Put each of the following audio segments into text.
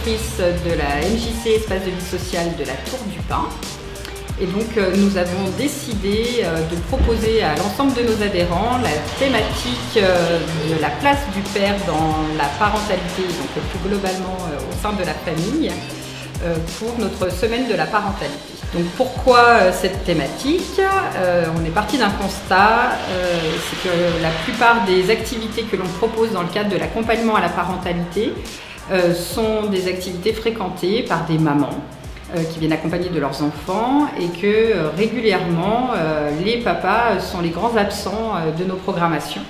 directrice de la MJC Espace de vie sociale de la Tour du Pin. Et donc nous avons décidé de proposer à l'ensemble de nos adhérents la thématique de la place du père dans la parentalité, donc plus globalement au sein de la famille, pour notre semaine de la parentalité. Donc pourquoi cette thématique? On est parti d'un constat, c'est que la plupart des activités que l'on propose dans le cadre de l'accompagnement à la parentalité sont des activités fréquentées par des mamans qui viennent accompagner de leurs enfants et que régulièrement les papas sont les grands absents de nos programmations.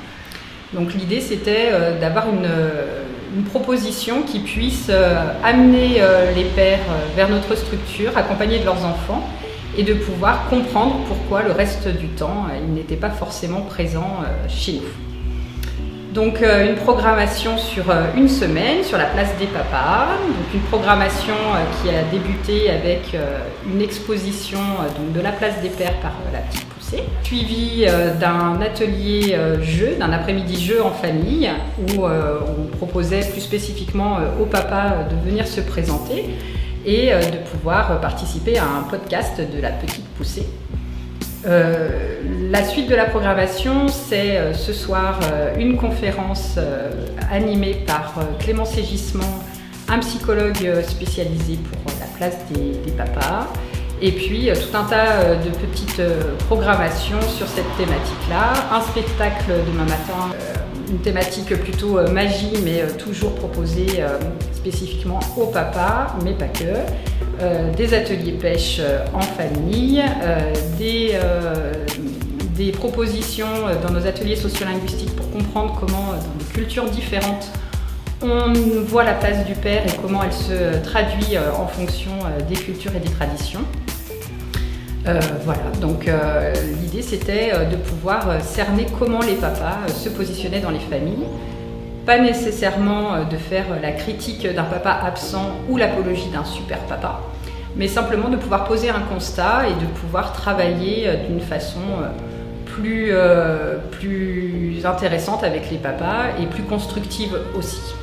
Donc l'idée c'était d'avoir une proposition qui puisse amener les pères vers notre structure, accompagnés de leurs enfants et de pouvoir comprendre pourquoi le reste du temps ils n'étaient pas forcément présents chez nous. Donc une programmation sur une semaine sur la place des papas, donc une programmation qui a débuté avec une exposition donc de la place des pères par la petite poussée, suivi d'un atelier jeu, d'un après-midi jeu en famille où on proposait plus spécifiquement aux papas de venir se présenter et de pouvoir participer à un podcast de la petite poussée. La suite de la programmation, c'est ce soir une conférence animée par Clément Ségissement, un psychologue spécialisé pour la place des papas, et puis tout un tas de petites programmations sur cette thématique-là, un spectacle demain matin, une thématique plutôt magie, mais toujours proposée spécifiquement aux papas, mais pas que. Des ateliers pêche en famille, des propositions dans nos ateliers sociolinguistiques pour comprendre comment, dans des cultures différentes, on voit la place du père et comment elle se traduit en fonction des cultures et des traditions. Voilà, donc l'idée c'était de pouvoir cerner comment les papas se positionnaient dans les familles. Pas nécessairement de faire la critique d'un papa absent ou l'apologie d'un super papa, mais simplement de pouvoir poser un constat et de pouvoir travailler d'une façon plus intéressante avec les papas et plus constructive aussi.